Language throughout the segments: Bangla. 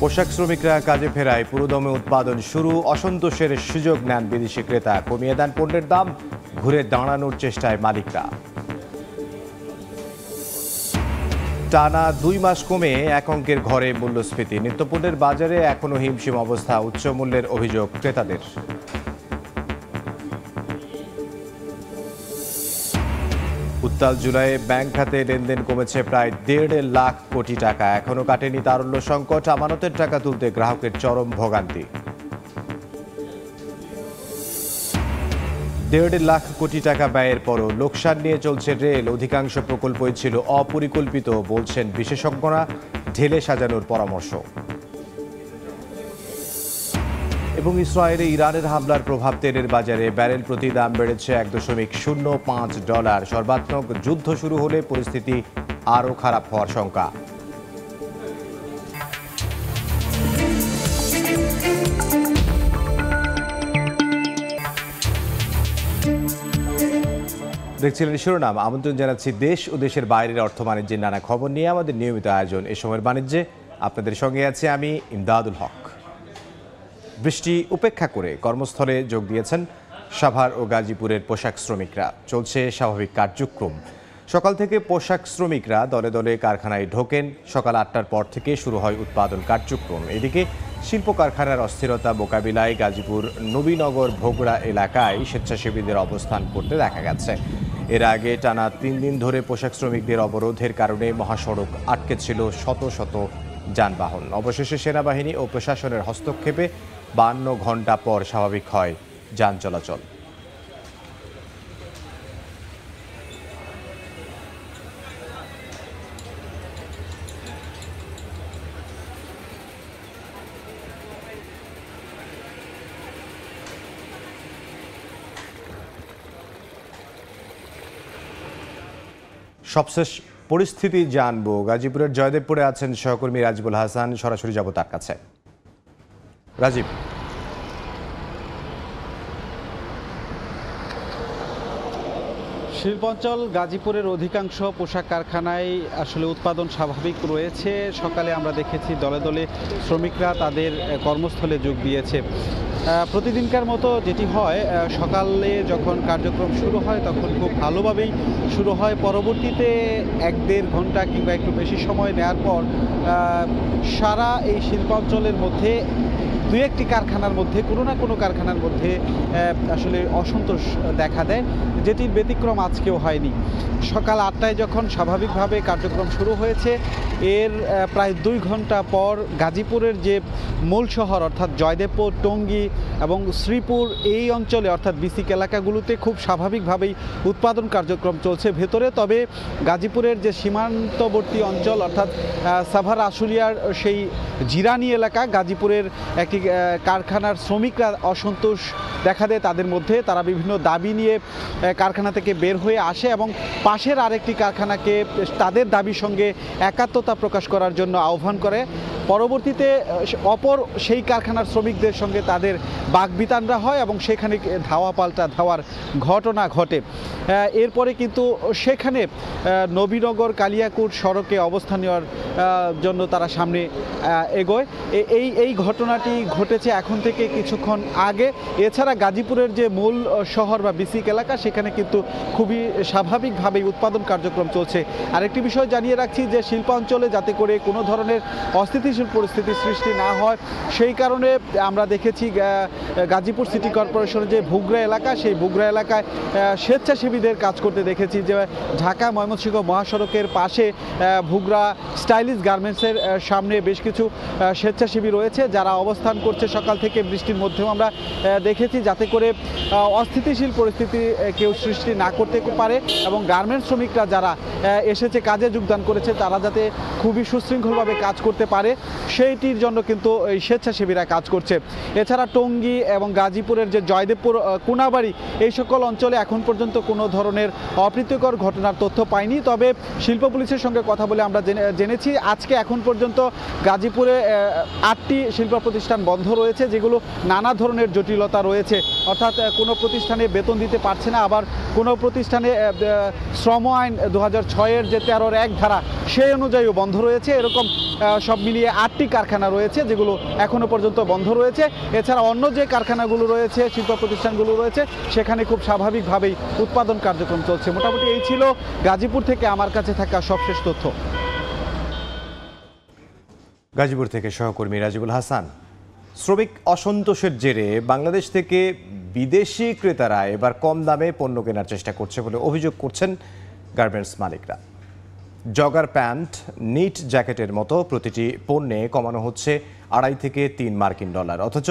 পোশাক শ্রমিকরা কাজে ফেরায় পুরোদমে উৎপাদন শুরু, অসন্তোষের সুযোগ নেন বিদেশি ক্রেতা, কমিয়ে দেন পণ্যের দাম, ঘুরে দাঁড়ানোর চেষ্টায় মালিকরা। টানা 2 মাস কমে এক অঙ্কের ঘরে মূল্যস্ফীতি, নিত্যপণ্যের বাজারে এখনও হিমশিম অবস্থা, উচ্চ মূল্যের অভিযোগ ক্রেতাদের। উত্তাল জুলাইয়ে ব্যাংক খাতে লেনদেন কমেছে প্রায় 1.5 লাখ কোটি টাকা, এখনও কাটেনি তারল্য সংকট, আমানতের টাকা তুলতে গ্রাহকের চরম ভোগান্তি। 1.5 লাখ কোটি টাকা ব্যয়ের পরও লোকসান নিয়ে চলছে রেল, অধিকাংশ প্রকল্পই ছিল অপরিকল্পিত বলছেন বিশেষজ্ঞরা, ঢেলে সাজানোর পরামর্শ। এবং ইসরায়েলে ইরানের হামলার প্রভাব তেলের বাজারে, ব্যারেল প্রতি দাম বেড়েছে $1.05, সর্বাত্মক যুদ্ধ শুরু হলে পরিস্থিতি আরও খারাপ হওয়ার শঙ্কা। দেখছিলেন শিরোনাম। আমন্ত্রণ জানাচ্ছি দেশ ও দেশের বাইরের অর্থ বাণিজ্যের নানা খবর নিয়ে আমাদের নিয়মিত আয়োজন এ সময়ের বাণিজ্যে। আপনাদের সঙ্গে আছি আমি ইমদাদুল হক। বৃষ্টি উপেক্ষা করে কর্মস্থলে যোগ দিয়েছেন সাভার ও গাজীপুরের পোশাক শ্রমিকরা, চলছে স্বাভাবিক কার্যক্রম। সকাল থেকে পোশাক শ্রমিকরা দলে দলে কারখানায় ঢোকেন, সকাল 8টার পর থেকে শুরু হয় উৎপাদন কার্যক্রম। এদিকে শিল্প কারখানার অস্থিরতা মোকাবিলায় গাজীপুর নবীনগর ভোগড়া এলাকায় স্বেচ্ছাসেবীদের অবস্থান করতে দেখা গেছে। এর আগে টানা 3 দিন ধরে পোশাক শ্রমিকদের অবরোধের কারণে মহাসড়ক আটকে ছিল শত শত যানবাহন। অবশেষে সেনাবাহিনী ও প্রশাসনের হস্তক্ষেপে 52 ঘণ্টা পর স্বাভাবিক হয় যান চলাচল। সবশেষ পরিস্থিতি জানবো। গাজীপুরের জয়দেবপুরে আছেন সহকর্মী রাজিবুল হাসান, সরাসরি যাব তার কাছে। রাজীব, শিল্পাঞ্চল গাজীপুরের অধিকাংশ পোশাক কারখানায় আসলে উৎপাদন স্বাভাবিক রয়েছে। সকালে আমরা দেখেছি দলে দলে শ্রমিকরা তাদের কর্মস্থলে যোগ দিয়েছে। প্রতিদিনকার মতো যেটি হয়, সকালে যখন কার্যক্রম শুরু হয় তখন খুব ভালোভাবেই শুরু হয়। পরবর্তীতে 1-1.5 ঘন্টা কিংবা একটু বেশি সময় নেওয়ার পর সারা এই শিল্পাঞ্চলের মধ্যে 2-1টি কারখানার মধ্যে কোনো না কোনো কারখানার মধ্যে আসলে অসন্তোষ দেখা দেয়, যেটির ব্যতিক্রম আজকেও হয়নি। সকাল 8টায় যখন স্বাভাবিকভাবে কার্যক্রম শুরু হয়েছে, এর প্রায় 2 ঘন্টা পর গাজীপুরের যে মূল শহর অর্থাৎ জয়দেবপুর, টঙ্গী এবং শ্রীপুর এই অঞ্চলে অর্থাৎ বিসিক এলাকাগুলোতে খুব স্বাভাবিকভাবেই উৎপাদন কার্যক্রম চলছে ভেতরে। তবে গাজীপুরের যে সীমান্তবর্তী অঞ্চল অর্থাৎ সাভার আশুলিয়ার সেই জিরানি এলাকা, গাজীপুরের একটি কারখানার শ্রমিকরা অসন্তোষ দেখা দেয় তাদের মধ্যে। তারা বিভিন্ন দাবি নিয়ে কারখানা থেকে বের হয়ে আসে এবং পাশের আরেকটি কারখানাকে তাদের দাবির সঙ্গে একাত্মতা প্রকাশ করার জন্য আহ্বান করে। পরবর্তীতে অপর সেই কারখানার শ্রমিকদের সঙ্গে তাদের বাকবিতণ্ডা হয় এবং সেখানে ধাওয়া পাল্টা ধাওয়ার ঘটনা ঘটে। এরপরে কিন্তু সেখানে নবীনগর কালিয়াকুট সড়কে অবস্থান নেওয়ার জন্য তারা সামনে এগোয়। এই ঘটনাটি ঘটেছে এখন থেকে কিছুক্ষণ আগে। এছাড়া গাজীপুরের যে মূল শহর বা বিসিক এলাকা, সেখানে কিন্তু খুবই স্বাভাবিকভাবেই উৎপাদন কার্যক্রম চলছে। আরেকটি বিষয় জানিয়ে রাখছি যে শিল্পাঞ্চলে যাতে করে কোনো ধরনের অস্থিতিশীল পরিস্থিতি সৃষ্টি না হয়, সেই কারণে আমরা দেখেছি গাজীপুর সিটি কর্পোরেশনের যে ভোগড়া এলাকা, সেই ভোগড়া এলাকায় স্বেচ্ছাসেবীদের কাজ করতে দেখেছি। যে ঢাকা ময়মনসিংহ মহাসড়কের পাশে ভোগড়া স্টাইলিশ গার্মেন্টসের সামনে বেশ কিছু স্বেচ্ছাসেবী রয়েছে যারা অবস্থান করছে সকাল থেকে। বৃষ্টির মধ্যেও আমরা দেখেছি যাতে করে অস্থিতিশীল পরিস্থিতি কেউ সৃষ্টি না করতে পারে এবং গার্মেন্টস শ্রমিকরা যারা এসেছে কাজে যোগদান করেছে তারা যাতে খুবই সুশৃঙ্খলভাবে কাজ করতে পারে, সেইটির জন্য কিন্তু এই স্বেচ্ছাসেবীরা কাজ করছে। এছাড়া টঙ্গী এবং গাজীপুরের যে জয়দেবপুর, কোনাবাড়ি এই সকল অঞ্চলে এখন পর্যন্ত কোনো ধরনের অপ্রীতিকর ঘটনার তথ্য পাইনি। তবে শিল্প পুলিশের সঙ্গে কথা বলে আমরা জেনেছি আজকে এখন পর্যন্ত গাজীপুরে 8টি শিল্প প্রতিষ্ঠান বন্ধ রয়েছে, যেগুলো নানা ধরনের জটিলতা রয়েছে। অর্থাৎ কোনো প্রতিষ্ঠানে বেতন দিতে পারছে না, আবার কোনো প্রতিষ্ঠানে শ্রম আইন 2006-এর যে 13-1 ধারা সেই অনুযায়ীও বন্ধ রয়েছে। এরকম সব মিলিয়ে 8টি কারখানা রয়েছে যেগুলো এখনও পর্যন্ত বন্ধ রয়েছে। এছাড়া অন্য যে কারখানাগুলো রয়েছে, শিল্প প্রতিষ্ঠানগুলো রয়েছে, সেখানে খুব স্বাভাবিকভাবেই উৎপাদন কার্যক্রম চলছে। মোটামুটি এই ছিল গাজীপুর থেকে আমার কাছে থাকা সবশেষ তথ্য। গাজীপুর থেকে সহকর্মী রাজিবুল হাসান। শ্রমিক অসন্তোষের জেরে বাংলাদেশ থেকে বিদেশি ক্রেতারা এবার কম দামে পণ্য কেনার চেষ্টা করছে বলে অভিযোগ করছেন গার্মেন্টস মালিকরা। জগার প্যান্ট, নিট জ্যাকেটের মতো প্রতিটি পণ্যে কমানো হচ্ছে 2.5 থেকে 3 মার্কিন ডলার। অথচ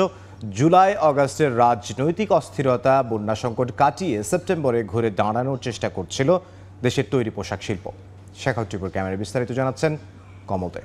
জুলাই আগস্টের রাজনৈতিক অস্থিরতা, বন্যা সংকট কাটিয়ে সেপ্টেম্বরে ঘুরে দাঁড়ানোর চেষ্টা করছিল দেশের তৈরি পোশাক শিল্প। শেখাউত টিপুর ক্যামেরায় বিস্তারিত জানাচ্ছেন কমলদে।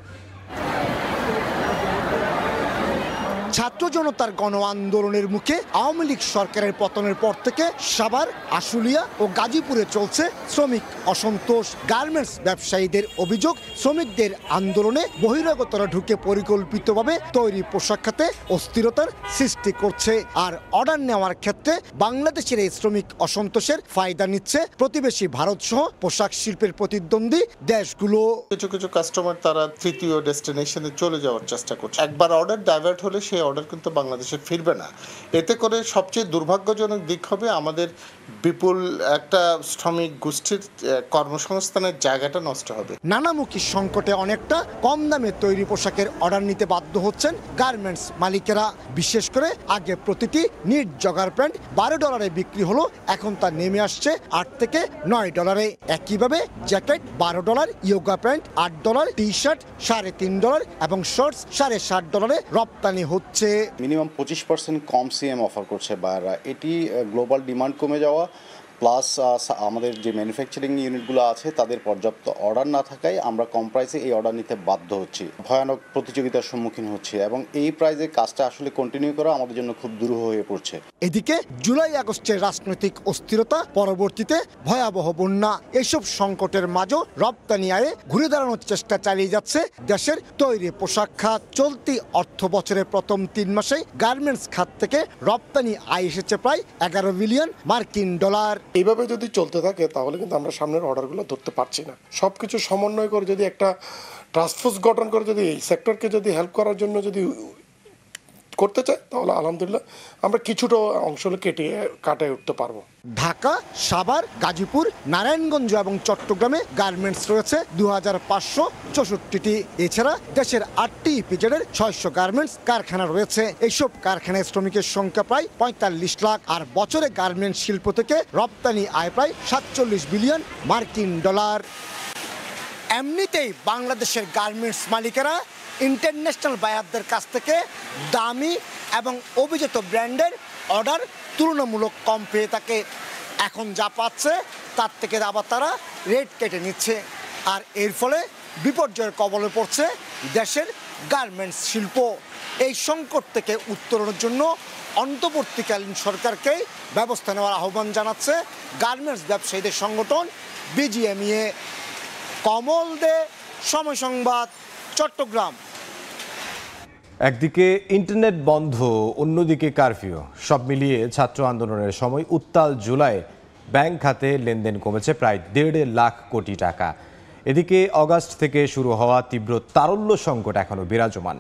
ছাত্র জনতার গণ আন্দোলনের মুখে আওয়ামী লীগ সরকারের পতনের পর থেকে সাভার, আশুলিয়া ও গাজীপুরে চলছে শ্রমিক অসন্তোষ। গার্মেন্টস ব্যবসায়ীদের অভিযোগ, শ্রমিকদের আন্দোলনে বহিরাগতরা ঢুকে পরিকল্পিতভাবে তৈরি পোশাক খাতে অস্থিরতার সৃষ্টি করছে। আর অর্ডার নেওয়ার ক্ষেত্রে বাংলাদেশের এই শ্রমিক অসন্তোষের ফায়দা নিচ্ছে প্রতিবেশী ভারত সহ পোশাক শিল্পের প্রতিদ্বন্দ্বী দেশগুলো। কিছু কিছু কাস্টমার তারা তৃতীয় ডেস্টিনেশনে চলে যাওয়ার চেষ্টা করছে। একবার অর্ডার ডাইভার্ট হলে সেই অর্ডার কিন্তু বাংলাদেশে ফিরবে না। এতে করে সবচেয়ে দুর্ভাগ্যজনক দিক হবে আমাদের বিপুল একটা শ্রমিক গোষ্ঠীর কর্মসংস্থানের জায়গাটা নষ্ট হবে। নানামুখী সংকটে অনেকটা কম দামে তৈরি পোশাকের অর্ডার নিতে বাধ্য হচ্ছেন গার্মেন্টস মালিকেরা। বিশেষ করে আগে প্রতিটি নিট জগার প্যান্ট $12 বিক্রি হলো, এখন তা নেমে আসছে $8 থেকে $9। একইভাবে jacket $12, yoga pant $8, T shirt $3.5 এবং শর্টস $7.5 রপ্তানি হচ্ছে। মিনিমাম 25% কম সিএম অফার করছে বায়াররা। এটি গ্লোবাল ডিমান্ড কমে যাওয়া প্লাস আমাদের যে ম্যানুফ্যাকচারিং ইউনিটগুলো আছে তাদের পর্যাপ্ত অর্ডার না থাকায় আমরা কম প্রাইসে এই অর্ডার নিতে বাধ্য হচ্ছি, ভয়ানক প্রতিযোগিতার সম্মুখীন হচ্ছি এবং এই প্রাইসে কাজটা আসলে কন্টিনিউ করা আমাদের জন্য খুব দুরূহ হয়ে পড়ছে। এদিকে জুলাই আগস্টের রাজনৈতিক অস্থিরতা, পরবর্তীতে ভয়াবহ বন্যা, এইসব সংকটের মাঝেও রপ্তানি আয়ে ঘুরে দাঁড়ানোর চেষ্টা চালিয়ে যাচ্ছে দেশের তৈরি পোশাক খাত। চলতি অর্থ বছরের প্রথম 3 মাসে গার্মেন্টস খাত থেকে রপ্তানি আয় এসেছে প্রায় $11 বিলিয়ন মার্কিন ডলার। এইভাবে যদি চলতে থাকে তাহলে কিন্তু আমরা সামনের অর্ডারগুলো ধরতে পারছি না। সবকিছু সমন্বয় করে যদি একটা টাস্ক ফোর্স গঠন করে যদি এই সেক্টরকে যদি হেল্প করার জন্য যদি করতে চাই তাহলে আলহামদুলিল্লাহ আমরা কিছুটা অংশ কাটিয়ে উঠতে পারবো। ঢাকা, সাভার, গাজীপুর, নারায়ণগঞ্জ এবং চট্টগ্রামে গার্মেন্টস রয়েছে 2564টি। এছাড়া দেশের 8টি ইপিজেডের 600 গার্মেন্টস কারখানা রয়েছে। এইসব কারখানায় শ্রমিকের সংখ্যা প্রায় 45 লাখ। আর বছরে গার্মেন্টস শিল্প থেকে রপ্তানি আয় প্রায় $47 বিলিয়ন মার্কিন ডলার। এমনিতেই বাংলাদেশের গার্মেন্টস মালিকেরা ইন্টারন্যাশনাল বায়ারদের কাছ থেকে দামি এবং অভিজাত ব্র্যান্ডের অর্ডার তুলনামূলক কম পেয়ে থাকে। এখন যা পাচ্ছে তার থেকে আবার তারা রেট কেটে নিচ্ছে। আর এর ফলে বিপর্যয়ের কবলে পড়ছে দেশের গার্মেন্টস শিল্প। এই সংকট থেকে উত্তরণের জন্য অন্তর্বর্তীকালীন সরকারকে ব্যবস্থা নেওয়ার আহ্বান জানাচ্ছে গার্মেন্টস ব্যবসায়ীদের সংগঠন বিজিএমইএ। কমল দে, সময় সংবাদ, চট্টগ্রাম। একদিকে ইন্টারনেট বন্ধ, অন্যদিকে কারফিউ, সব মিলিয়ে ছাত্র আন্দোলনের সময় উত্তাল জুলাই ব্যাংক খাতে লেনদেন কমেছে প্রায় 1.5 লাখ কোটি টাকা। এদিকে অগাস্ট থেকে শুরু হওয়া তীব্র তারল্য সংকট এখনো বিরাজমান।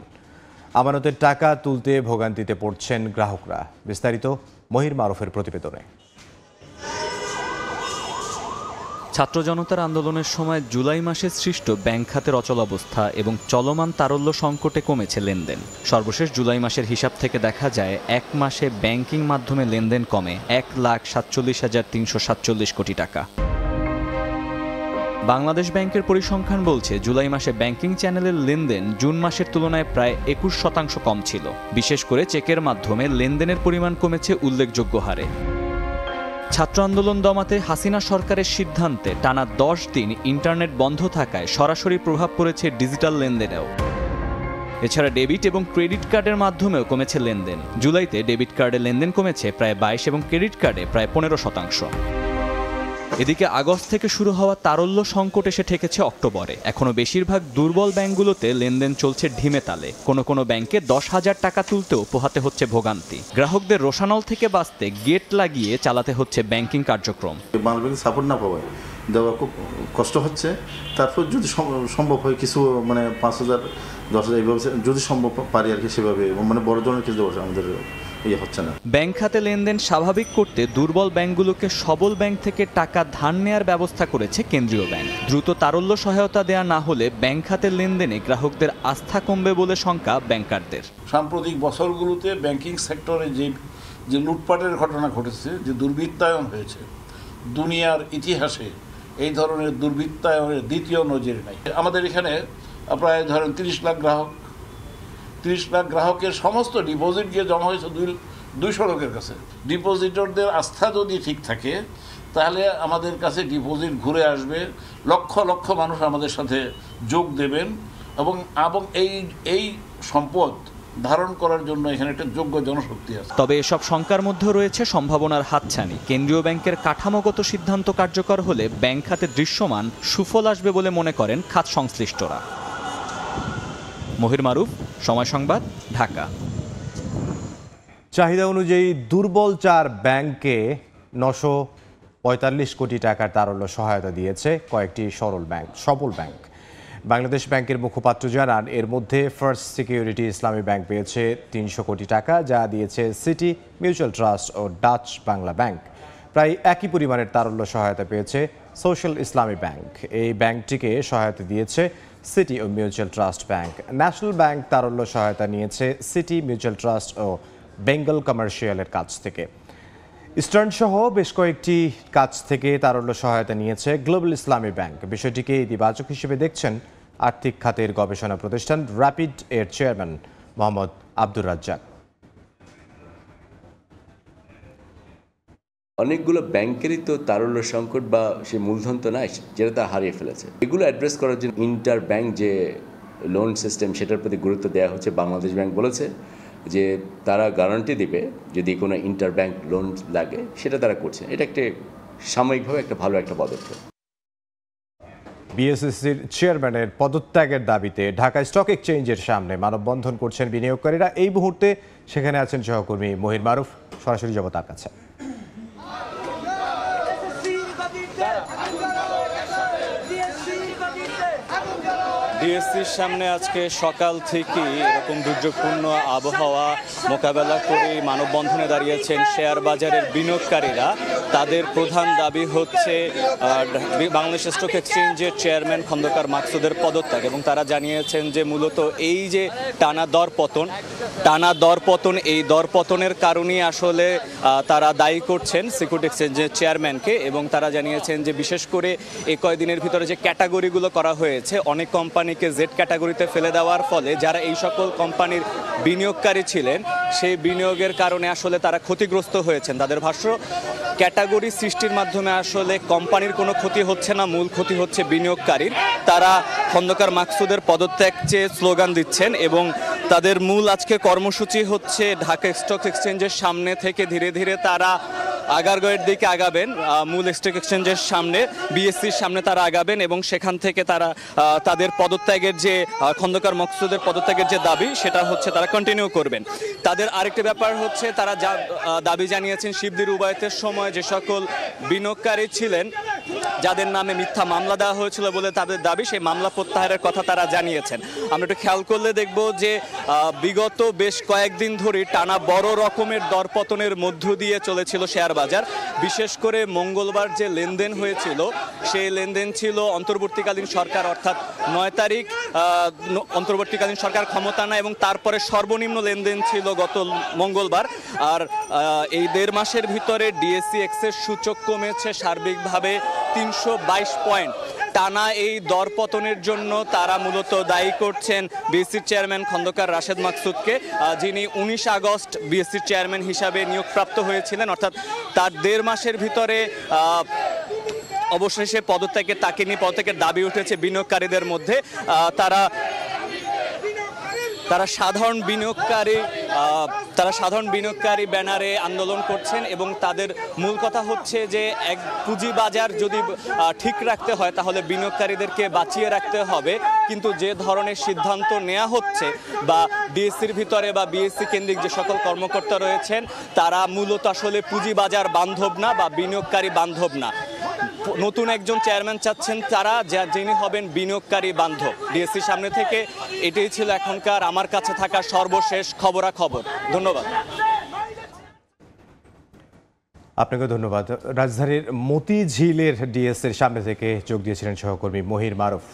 আমানতের টাকা তুলতে ভোগান্তিতে পড়ছেন গ্রাহকরা। বিস্তারিত মহির মারুফের প্রতিবেদনে। ছাত্র জনতার আন্দোলনের সময় জুলাই মাসে সৃষ্ট ব্যাংক খাতের অচলাবস্থা এবং চলমান তারল্য সংকটে কমেছে লেনদেন। সর্বশেষ জুলাই মাসের হিসাব থেকে দেখা যায় 1 মাসে ব্যাংকিং মাধ্যমে লেনদেন কমে 1,47,347 কোটি টাকা। বাংলাদেশ ব্যাংকের পরিসংখ্যান বলছে জুলাই মাসে ব্যাংকিং চ্যানেলের লেনদেন জুন মাসের তুলনায় প্রায় 21% কম ছিল। বিশেষ করে চেকের মাধ্যমে লেনদেনের পরিমাণ কমেছে উল্লেখযোগ্য হারে। ছাত্র আন্দোলন দমাতে হাসিনা সরকারের সিদ্ধান্তে টানা 10 দিন ইন্টারনেট বন্ধ থাকায় সরাসরি প্রভাব পড়েছে ডিজিটাল লেনদেনেও। এছাড়া ডেবিট এবং ক্রেডিট কার্ডের মাধ্যমেও কমেছে লেনদেন। জুলাইতে ডেবিট কার্ডে লেনদেন কমেছে প্রায় 22 এবং ক্রেডিট কার্ডে প্রায় 15%। এদিকে আগস্ট থেকে শুরু হওয়া তারল্য সংকট এসে ঠেকেছে অক্টোবরে। এখনো বেশিরভাগ দুর্বল ব্যাংকগুলোতে লেনদেন চলছে ঢিমে তালে। কোনো কোনো ব্যাংকে 10,000 টাকা তুলতেও পোহাতে হচ্ছে ভোগান্তি। গ্রাহকদের রোষানল থেকে বাঁচতে গেট লাগিয়ে চালাতে হচ্ছে ব্যাংকিং কার্যক্রম। বাংলা ব্যাংক সাপোর্ট না পাওয়ায় দেওয়া খুব কষ্ট হচ্ছে। তারপর যদি সম্ভব হয় কিছু মানে 5,000 10,000 এইভাবে যদি সম্ভব পারি আর কি, সেভাবে মানে বড় ধরনের কিছু দেওয়া আমাদের হচ্ছে না। ব্যাংক খাতে লেনদেন স্বাভাবিক করতে দুর্বল ব্যাংকগুলোকে সবল ব্যাংক থেকে টাকা ধার নেয়ার ব্যবস্থা করেছে কেন্দ্রীয় ব্যাংক। দ্রুত তারল্য সহায়তা দেয়া না হলে ব্যাংক খাতের লেনদেনে গ্রাহকদের আস্থা কমবে বলে শঙ্কা ব্যাংকারদের। সাম্প্রতিক বছরগুলোতে ব্যাংকিং সেক্টরে যে লুটপাটের ঘটনা ঘটেছে, যে দুর্বৃত্তায়ন হয়েছে, দুনিয়ার ইতিহাসে এই ধরনের দুর্বৃত্তায়নের দ্বিতীয় নজির নাই। আমাদের এখানে প্রায় ধরেন 30 লাখ গ্রাহকের সমস্ত ডিপোজিট গিয়ে জমা হয়েছে 200 লোকের কাছে। ডিপোজিটরদের আস্থা যদি ঠিক থাকে তাহলে আমাদের কাছে ডিপোজিট ঘুরে আসবে, লক্ষ লক্ষ মানুষ আমাদের সাথে যোগ দেবেন এবং এই সম্পদ ধারণ করার জন্য এখানে একটা যোগ্য জনশক্তি আছে। তবে এসব শঙ্কার মধ্যে রয়েছে সম্ভাবনার হাতছানি। কেন্দ্রীয় ব্যাংকের কাঠামোগত সিদ্ধান্ত কার্যকর হলে ব্যাংক খাতে দৃশ্যমান সুফল আসবে বলে মনে করেন খাত সংশ্লিষ্টরা। মহির মারুফ, সময় সংবাদ, ঢাকা। চাহিদা অনুযায়ী দুর্বল 4 ব্যাংকে 945 কোটি টাকার তারল্য সহায়তা দিয়েছে কয়েকটি সবল ব্যাংক। বাংলাদেশ ব্যাংকের মুখপাত্র জানান, এর মধ্যে ফার্স্ট সিকিউরিটি ইসলামী ব্যাংক পেয়েছে 300 কোটি টাকা, যা দিয়েছে সিটি মিউচুয়াল ট্রাস্ট ও ডাচ বাংলা ব্যাংক। প্রায় একই পরিমাণের তারল্য সহায়তা পেয়েছে সোশ্যাল ইসলামী ব্যাংক। এই ব্যাংকটিকে সহায়তা দিয়েছে সিটি ও mutual trust bank. National bank তারল্য সহায়তা নিয়েছে সিটি মিউচুয়াল ট্রাস্ট ও বেঙ্গল কমার্শিয়ালের কাছ থেকে। ইস্টার্ন সহ বেশ কয়েকটি কাছ থেকে তারল্য সহায়তা নিয়েছে গ্লোবাল ইসলামী ব্যাংক। বিষয়টিকে ইতিবাচক হিসেবে দেখছেন আর্থিক খাতের গবেষণা প্রতিষ্ঠান র্যাপিড এর চেয়ারম্যান মোহাম্মদ আব্দুর রাজ্জাক। অনেকগুলো ব্যাংকেরই তো তারল্য সংকট বা সে মূলধন তো নাই, যেটা তা হারিয়ে ফেলেছে। এগুলো অ্যাড্রেস করার জন্য ইন্টার ব্যাংক যে লোন সিস্টেম, সেটার প্রতি গুরুত্ব দেওয়া হচ্ছে। বাংলাদেশ ব্যাংক বলেছে যে তারা গ্যারান্টি দিবে যদি কোনো ইন্টার ব্যাংক লোন লাগে, সেটা তারা করছে। এটা একটা সাময়িকভাবে একটা ভালো একটা পদক্ষেপ। বিএসইসির চেয়ারম্যানের পদত্যাগের দাবিতে ঢাকা স্টক এক্সচেঞ্জের সামনে মানববন্ধন করছেন বিনিয়োগকারীরা। এই মুহূর্তে সেখানে আছেন সহকর্মী মহির মারুফ। সরাসরি যাব তার কাছে। ডিএসসির সামনে আজকে সকাল থেকেই এরকম দুর্যোগপূর্ণ আবহাওয়া মোকাবেলা করে মানববন্ধনে দাঁড়িয়েছেন শেয়ার বাজারের বিনিয়োগকারীরা। তাদের প্রধান দাবি হচ্ছে বাংলাদেশ স্টক এক্সচেঞ্জের চেয়ারম্যান খন্দকার মাকসুদের পদত্যাগ, এবং তারা জানিয়েছেন যে মূলত এই যে টানা দরপতন এই দরপতনের কারণেই আসলে তারা দায়ী করছেন সিকিউরিটি এক্সচেঞ্জের চেয়ারম্যানকে। এবং তারা জানিয়েছেন যে বিশেষ করে এই কয়েকদিনের ভিতরে যে ক্যাটাগরিগুলো করা হয়েছে, অনেক কোম্পানিকে জেড ক্যাটাগরিতে ফেলে দেওয়ার ফলে যারা এই সকল কোম্পানির বিনিয়োগকারী ছিলেন সেই বিনিয়োগের কারণে আসলে তারা ক্ষতিগ্রস্ত হয়েছেন। তাদের ভাষ্য, ক্যাটাগরি সৃষ্টির মাধ্যমে আসলে কোম্পানির কোনো ক্ষতি হচ্ছে না, মূল ক্ষতি হচ্ছে বিনিয়োগকারীর। তারা খন্দকার মাকসুদের পদত্যাগ চেয়ে স্লোগান দিচ্ছেন এবং তাদের মূল আজকে কর্মসূচি হচ্ছে ঢাকা স্টক এক্সচেঞ্জের সামনে থেকে ধীরে ধীরে তারা আগারগাঁওয়ের দিকে আগাবেন। মূল স্টক এক্সচেঞ্জের সামনে বিএসসির সামনে তারা আগাবেন এবং সেখান থেকে তারা তাদের পদত্যাগের যে খন্দকার মাকসুদের পদত্যাগের যে দাবি, সেটা হচ্ছে তারা কন্টিনিউ করবেন। তাদের আরেকটি ব্যাপার হচ্ছে তারা যা দাবি জানিয়েছেন শিবলি রুবায়েতের সময় যে সকল বিনিয়োগকারী ছিলেন যাদের নামে মিথ্যা মামলা দেওয়া হয়েছিল বলে তাদের দাবি, সেই মামলা প্রত্যাহারের কথা তারা জানিয়েছেন। আমরা একটু খেয়াল করলে দেখব যে বিগত বেশ কয়েকদিন ধরে টানা বড় রকমের দরপতনের মধ্য দিয়ে চলেছিল শেয়ার বাজার। বিশেষ করে মঙ্গলবার যে লেনদেন হয়েছিল সেই লেনদেন ছিল অন্তর্বর্তীকালীন সরকার, অর্থাৎ 9 তারিখ অন্তর্বর্তীকালীন সরকার ক্ষমতা নেয় এবং তারপরে সর্বনিম্ন লেনদেন ছিল গত মঙ্গলবার। আর এই 1.5 মাসের ভিতরে ডিএসসি এক্সের সূচক কমেছে সার্বিকভাবে 322 পয়েন্ট। টানা এই দরপতনের জন্য তারা মূলত দায়ী করছেন বিএসসির চেয়ারম্যান খন্দকার রাশেদ মাকসুদকে, যিনি 19 আগস্ট বিএসসির চেয়ারম্যান হিসাবে নিয়োগপ্রাপ্ত হয়েছিলেন। অর্থাৎ তার 1.5 মাসের ভিতরে অবশেষে তাকে নিয়ে পদত্যাগের দাবি উঠেছে বিনিয়োগকারীদের মধ্যে। তারা সাধারণ বিনিয়োগকারী তারা সাধারণ বিনিয়োগকারী ব্যানারে আন্দোলন করছেন এবং তাদের মূল কথা হচ্ছে যে এক পুঁজিবাজার যদি ঠিক রাখতে হয় তাহলে বিনিয়োগকারীদেরকে বাঁচিয়ে রাখতে হবে, কিন্তু যে ধরনের সিদ্ধান্ত নেওয়া হচ্ছে বা ডিএসসির ভিতরে বা বিএসসি কেন্দ্রিক যে সকল কর্মকর্তা রয়েছেন তারা মূলত আসলে পুঁজিবাজার বান্ধব না বা বিনিয়োগকারী বান্ধব না। নতুন একজন চেয়ারম্যান চাচ্ছেন তারা যিনি হবেন বিনিয়োগকারী বান্ধব। ডিএসসির সামনে থেকে এটাই ছিল এখনকার আমার কাছে থাকা সর্বশেষ খবরাখবর। ধন্যবাদ। আপনাকে ধন্যবাদ। রাজধানীর মতিঝিলের ডিএসসির সামনে থেকে যোগ দিয়েছিলেন সহকর্মী মহির মারুফ।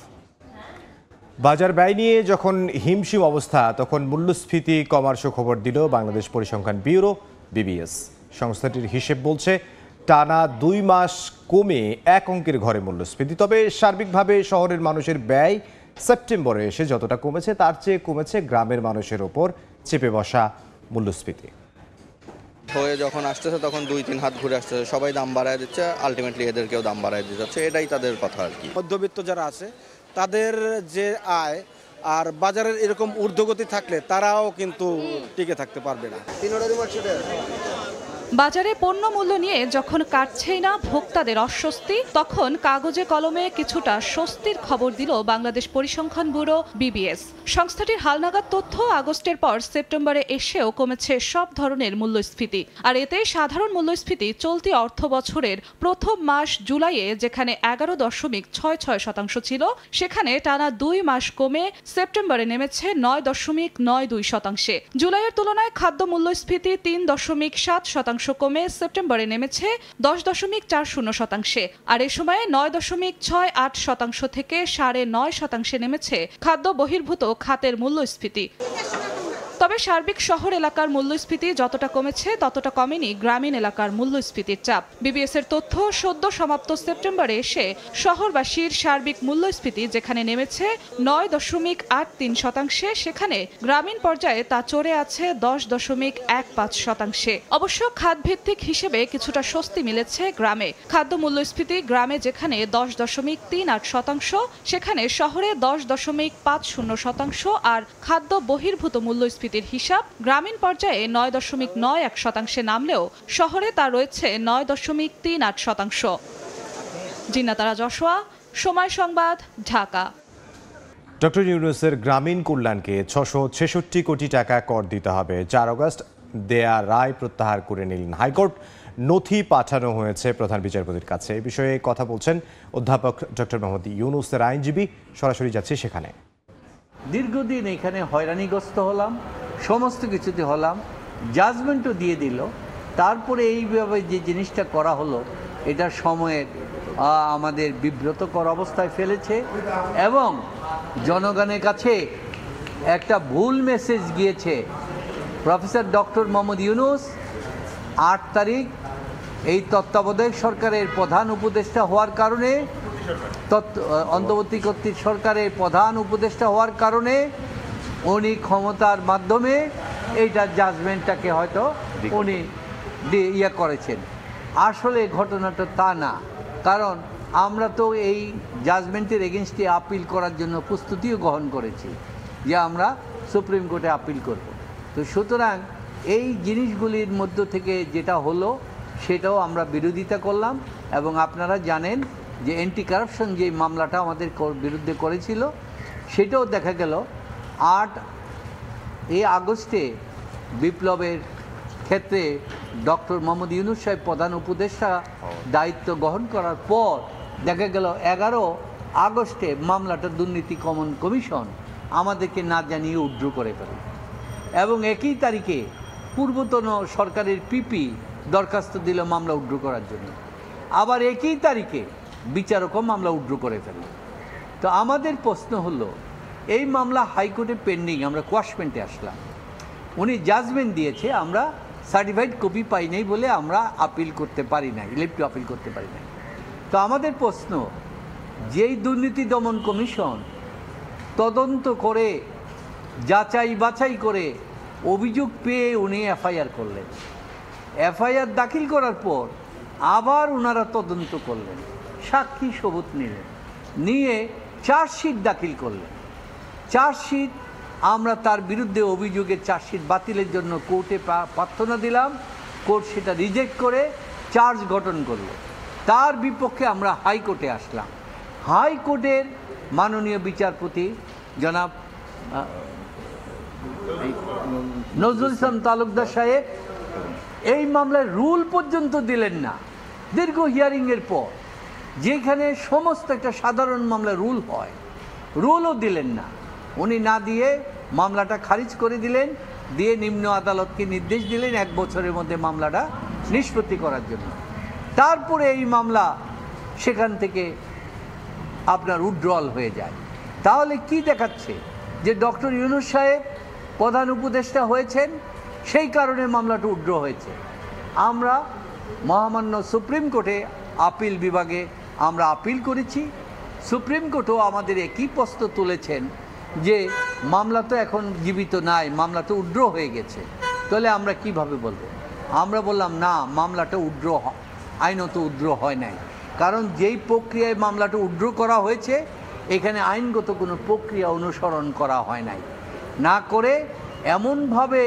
বাজার ব্যয় নিয়ে যখন হিমশিম অবস্থা তখন মূল্যস্ফীতি কমার সুখবর দিল বাংলাদেশ পরিসংখ্যান ব্যুরো বিবিএস। সংস্থাটির হিসেব বলছে টানা 2 মাস কমে এক অঙ্কের ঘরে মূল্যস্ফীতি। তবে সার্বিকভাবে শহরের মানুষের ব্যয় সেপ্টেম্বরে এসে যতটা কমেছে তার চেয়ে কমেছে গ্রামের মানুষের ওপর চেপে বসা মূল্যস্ফীতি। হয়ে যখন আসতেছে তখন 2-3 হাত ঘুরে আসতেছে, সবাই দাম বাড়ায় দিচ্ছে, আলটিমেটলি এদেরকেও দাম বাড়ায় দিতে যাচ্ছে, এটাই তাদের কথা আর কি। মধ্যবিত্ত যারা আছে তাদের যে আয় আর বাজারের এরকম ঊর্ধ্বগতি থাকলে তারাও কিন্তু টিকে থাকতে পারবে না। বাজারে পণ্য মূল্য নিয়ে যখন কাটছেই না ভোক্তাদের অস্বস্তি, তখন কাগজে কলমে কিছুটা স্বস্তির খবর দিল বাংলাদেশ পরিসংখ্যান ব্যুরো বিবিএস। সংস্থাটির হালনাগাদ তথ্য, আগস্টের পর সেপ্টেম্বরে এসেও কমেছে সব ধরনের মূল্যস্ফীতি। আর এতে সাধারণ মূল্যস্ফীতি চলতি অর্থ বছরের প্রথম মাস জুলাইয়ে যেখানে 11.66% ছিল, সেখানে টানা 2 মাস কমে সেপ্টেম্বরে নেমেছে 9.92%। জুলাইয়ের তুলনায় খাদ্য মূল্যস্ফীতি 3.7% কমে সেপ্টেম্বরে নেমেছে 10.40%। আর এ সময়ে 9.68% থেকে 9.5% নেমেছে খাদ্য বহির্ভূত খাতের মূল্যস্ফীতি। তবে সার্বিক শহর এলাকার মূল্যস্ফীতি যতটা কমেছে ততটা কমেনি গ্রামীণ এলাকার মূল্যস্ফীতির চাপ। বিবিএস এর তথ্য, সদ্য সমাপ্ত সেপ্টেম্বরে এসে শহরবাসীর সার্বিক মূল্যস্ফীতি যেখানে নেমেছে 9.83%, সেখানে গ্রামীণ পর্যায়ে তা চড়ে আছে 10.15%। অবশ্য খাতভিত্তিক হিসেবে কিছুটা স্বস্তি মিলেছে গ্রামে। খাদ্য মূল্যস্ফীতি গ্রামে যেখানে 10.38%, সেখানে শহরে 10.50%। আর খাদ্য বহির্ভূত মূল্যস্ফীতি হিসাব গ্রামীণ পর্যায়ে 9.91% নামলেও শহরে তা রয়েছে 9.38%। জিন্নাতারা যশোয়া, সময় সংবাদ, ঢাকা। ডক্টর ইউনূসের গ্রামীণ কল্যাণকে 666 কোটি টাকা কর দিতে হবে। 4 আগস্ট দেয়া রায় প্রত্যাহার করে নিলেন হাইকোর্ট। নথি পাঠানো হয়েছে প্রধান বিচারপতির কাছে। এই বিষয়ে কথা বলছেন অধ্যাপক ডক্টর মোহাম্মদ ইউনূসের আইনজীবী। সরাসরি যাচ্ছে সেখানে। দীর্ঘদিন এখানে হয়রানিগ্রস্ত হলাম, সমস্ত কিছুতে হলাম, জাজমেন্টও দিয়ে দিল, তারপরে এইভাবে যে জিনিসটা করা হলো এটা সময়ের আমাদের বিব্রতকর অবস্থায় ফেলেছে এবং জনগণের কাছে একটা ভুল মেসেজ গিয়েছে। প্রফেসর ডক্টর মোহাম্মদ ইউনূস 8 তারিখ এই তত্ত্বাবধায়ক সরকারের প্রধান উপদেষ্টা হওয়ার কারণে, অন্তর্বর্তীকালীন সরকারের প্রধান উপদেষ্টা হওয়ার কারণে উনি ক্ষমতার মাধ্যমে এইটা জাজমেন্টটাকে হয়তো উনি করেছেন। আসলে ঘটনাটা তা না, কারণ আমরা তো এই জাজমেন্টের এগেনস্টে আপিল করার জন্য প্রস্তুতিও গ্রহণ করেছি যে আমরা সুপ্রিম কোর্টে আপিল করব। তো সুতরাং এই জিনিসগুলির মধ্য থেকে যেটা হলো সেটাও আমরা বিরোধিতা করলাম এবং আপনারা জানেন যে অ্যান্টি কারাপশন যে মামলাটা আমাদের বিরুদ্ধে করেছিল সেটাও দেখা গেল 8 আগস্টে বিপ্লবের ক্ষেত্রে ডক্টর মোহাম্মদ ইউনূস সাহেব প্রধান উপদেষ্টা দায়িত্ব গ্রহণ করার পর দেখা গেল 11 আগস্টে মামলাটা দুর্নীতি দমন কমিশন আমাদেরকে না জানিয়ে উইথড্র করে ফেলে এবং একই তারিখে পূর্বতন সরকারের পিপি দরখাস্ত দিল মামলা উইথড্র করার জন্য। আবার একই তারিখে বিচারকও মামলা উইথড্র করে ফেলে। তো আমাদের প্রশ্ন হলো এই মামলা হাইকোর্টে পেন্ডিং, আমরা কোয়াশমেন্টে আসলাম, উনি জাজমেন্ট দিয়েছে, আমরা সার্টিফাইড কপি পাই নাই বলে আমরা আপিল করতে পারি নাই, ইলেক্টিভ আপিল করতে পারি নাই। তো আমাদের প্রশ্ন, যেই দুর্নীতি দমন কমিশন তদন্ত করে যাচাই বাছাই করে অভিযোগ পেয়ে উনি এফআইআর করলেন, এফআইআর দাখিল করার পর আবার ওনারা তদন্ত করলেন, সাক্ষী সবুত নিলেন, নিয়ে চার্জশিট দাখিল করলেন। চার্জশিট আমরা তার বিরুদ্ধে অভিযোগের চার্জশিট বাতিলের জন্য কোর্টে প্রার্থনা দিলাম। কোর্ট সেটা রিজেক্ট করে চার্জ গঠন করলো। তার বিপক্ষে আমরা হাইকোর্টে আসলাম। হাইকোর্টের মাননীয় বিচারপতি জনাব নজরুল ইসলাম তালুকদার সাহেব এই মামলায় রুল পর্যন্ত দিলেন না। দীর্ঘ হিয়ারিংয়ের পর, যেখানে সমস্ত একটা সাধারণ মামলায় রুল হয়, রুলও দিলেন না। উনি না দিয়ে মামলাটা খারিজ করে দিলেন, দিয়ে নিম্ন আদালতকে নির্দেশ দিলেন 1 বছরের মধ্যে মামলাটা নিষ্পত্তি করার জন্য। তারপরে এই মামলা সেখান থেকে আপনার উইথড্রল হয়ে যায়। তাহলে কি দেখাচ্ছে যে ডক্টর ইউনূস সাহেব প্রধান উপদেষ্টা হয়েছেন, সেই কারণে মামলাটা উইথড্র হয়েছে। আমরা মহামান্য সুপ্রিম কোর্টে আপিল বিভাগে আমরা আপিল করেছি। সুপ্রিম কোর্টও আমাদের একই প্রশ্ন তুলেছেন যে মামলা তো এখন জীবিত নাই, মামলা তো উইথড্র হয়ে গেছে। তাহলে আমরা কিভাবে বলবো? আমরা বললাম না, মামলাটা উইথড্র আইনত উইথড্র হয় নাই, কারণ যেই প্রক্রিয়ায় মামলাটা উইথড্র করা হয়েছে এখানে আইনগত কোনো প্রক্রিয়া অনুসরণ করা হয় নাই। না করে এমনভাবে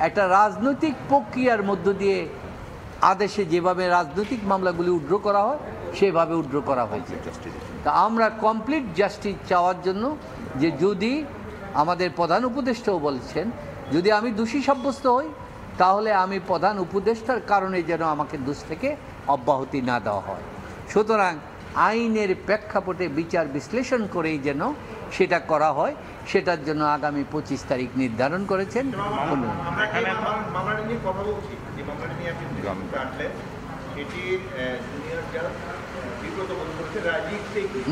একটা রাজনৈতিক প্রক্রিয়ার মধ্য দিয়ে আদেশে যেভাবে রাজনৈতিক মামলাগুলি উইথড্র করা হয় সেভাবে উইথড্র করা হয়েছে। তা আমরা কমপ্লিট জাস্টিস চাওয়ার জন্য, যে যদি আমাদের প্রধান উপদেষ্টাও বলছেন যদি আমি দোষী সাব্যস্ত হই তাহলে আমি প্রধান উপদেষ্টার কারণে যেন আমাকে দোষ থেকে অব্যাহতি না দেওয়া হয়। সুতরাং আইনের প্রেক্ষাপটে বিচার বিশ্লেষণ করেই যেন সেটা করা হয়, সেটার জন্য আগামী 25 তারিখ নির্ধারণ করেছেন।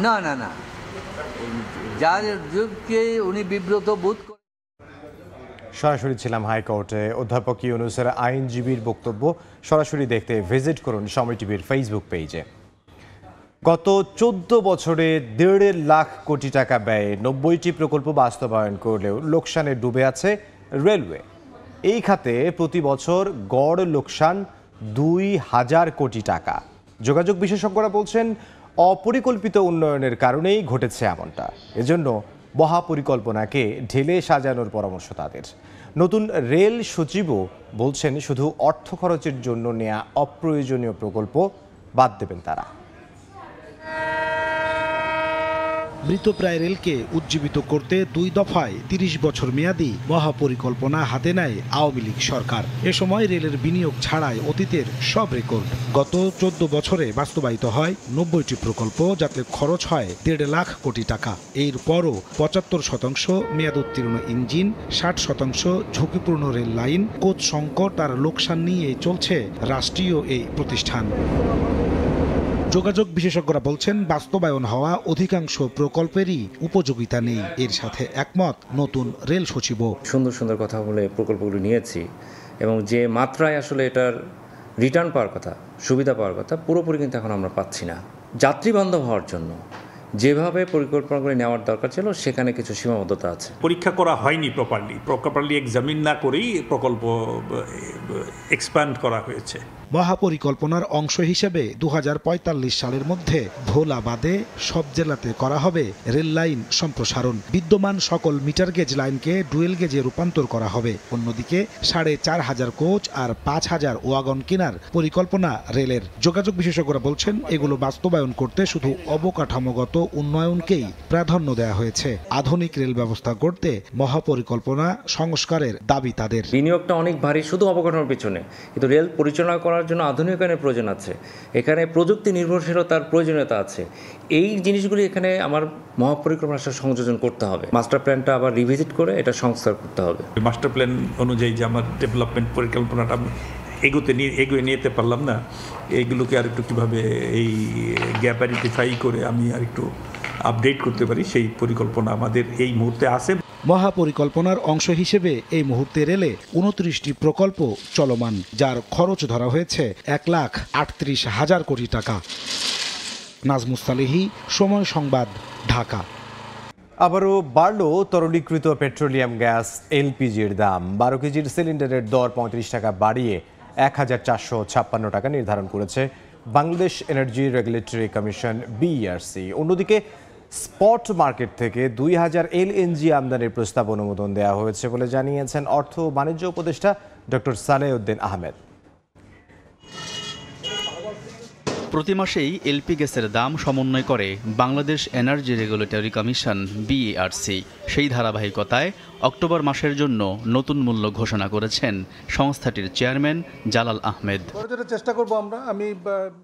না না না, যার যুগকে উনি বিব্রত বোধ করে। সরাসরি ছিলাম হাইকোর্টে। অধ্যাপক ইউনূসের আইনজীবীর বক্তব্য সরাসরি দেখতে ভিজিট করুন সময় টিভির ফেসবুক পেজে। গত 14 বছরে 1.5 লাখ কোটি টাকা ব্যয়ে 90টি প্রকল্প বাস্তবায়ন করলেও লোকসানে ডুবে আছে রেলওয়ে। এই খাতে প্রতি বছর গড় লোকসান 2000 কোটি টাকা। যোগাযোগ বিশেষজ্ঞরা বলছেন অপরিকল্পিত উন্নয়নের কারণেই ঘটেছে এমনটা। এজন্য মহাপরিকল্পনাকে ঢেলে সাজানোর পরামর্শ তাদের। নতুন রেল সচিবও বলছেন শুধু অর্থ খরচের জন্য নেওয়া অপ্রয়োজনীয় প্রকল্প বাদ দেবেন তারা। মৃতপ্রায় রেলকে উজ্জীবিত করতে 2 দফায় 30 বছর মেয়াদী মহাপরিকল্পনা হাতে নেয় আওয়ামী লীগ সরকার। এ সময় রেলের বিনিয়োগ ছাড়াই অতীতের সব রেকর্ড। গত 14 বছরে বাস্তবায়িত হয় 90টি প্রকল্প, যাতে খরচ হয় 1.5 লাখ কোটি টাকা। এরপরও 75% মেয়াদ উত্তীর্ণ ইঞ্জিন, 60% ঝুঁকিপূর্ণ রেল লাইন, কোচ সংকট আর লোকসান নিয়ে চলছে রাষ্ট্রীয় এই প্রতিষ্ঠান। যোগাযোগ বিশেষজ্ঞরা বলছেন বাস্তবায়ন হওয়া অধিকাংশ প্রকল্পেরই উপযোগিতা নেই। এর সাথে একমত নতুন রেল সচিবও। সুন্দর সুন্দর কথা বলে প্রকল্পগুলো নিয়েছি এবং যে মাত্রায় আসলে এটার রিটার্ন পাওয়ার কথা, সুবিধা পাওয়ার কথা, পুরোপুরি কিন্তু এখন আমরা পাচ্ছি না। যাত্রী বান্ধব হওয়ার জন্য যেভাবে পরিকল্পনাগুলি নেওয়ার দরকার ছিল সেখানে কিছু সীমাবদ্ধতা আছে। পরীক্ষা করা হয়নি প্রপারলি এক্সামিন না করেই প্রকল্প এক্সপ্যান্ড করা হয়েছে। মহাপরিকল্পনার অংশ হিসেবে 2045 সালের মধ্যে ভোলা বাদে সব জেলাতে করা হবে রেল লাইন সম্প্রসারণ। বিদ্যমান সকল মিটার গেজ লাইনকে ডুয়েল গেজে রূপান্তর করা হবে। অন্যদিকে 4500 কোচ আর 5000 ওয়াগন কেনার পরিকল্পনা রেলের। যোগাযোগ বিশেষজ্ঞরা বলছেন এগুলো বাস্তবায়ন করতে শুধু অবকাঠামোগত উন্নয়নকেই প্রাধান্য দেওয়া হয়েছে। আধুনিক রেল ব্যবস্থা গড়তে মহাপরিকল্পনা সংস্কারের দাবি তাদের। বিনিয়োগটা অনেক ভারী শুধু অবকাঠামোর পিছনে, কিন্তু রেল পরিচালনা করার জন্য আধুনিকায়নের প্রয়োজন আছে, এখানে প্রযুক্তি নির্ভরশীলতার প্রয়োজনীয়তা আছে। এই জিনিসগুলি এখানে আমার মহাপরিকল্পনার সাথে সংযোজন করতে হবে। মাস্টার প্ল্যানটা আবার রিভিজিট করে এটা সংস্কার করতে হবে। মাস্টার প্ল্যান অনুযায়ী যে আমার ডেভেলপমেন্ট পরিকল্পনাটা এগিয়ে নিতে পারলাম না, এইগুলোকে আর একটু কীভাবে এই গ্যাপ আইডেন্টিফাই করে আমি আর একটু আপডেট করতে পারি, সেই পরিকল্পনা আমাদের এই মুহূর্তে আছে। মহাপরিকল্পনার অংশ হিসেবে এই মুহূর্তে রেলে 29টি প্রকল্প চলমান, যার খরচ ধরা হয়েছে 1,38,000 কোটি টাকা। নাজমুস সালেহী, সময় সংবাদ, ঢাকা। আবারও বাড়ল তরলীকৃত পেট্রোলিয়াম গ্যাস এলপিজির দাম। 12 কেজির সিলিন্ডারের দর 35 টাকা বাড়িয়ে 1456 টাকা নির্ধারণ করেছে Bangladesh energy regulatory commission BERC। অন্যদিকে স্পট মার্কেট থেকে 2000 এলএনজি আমদানির প্রস্তাব অনুমোদন দেওয়া হয়েছে বলে জানিয়েছেন অর্থ ও বাণিজ্য উপদেষ্টা ডক্টর সালেউদ্দিন আহমেদ। প্রতি মাসেই এলপি গ্যাসের দাম সমন্বয় করে Bangladesh energy regulatory commission BERC. সেই ধারাবাহিকতায় অক্টোবর মাসের জন্য নতুন মূল্য ঘোষণা করেছেন সংস্থাটির চেয়ারম্যান জালাল আহমেদ। চেষ্টা করব আমরা।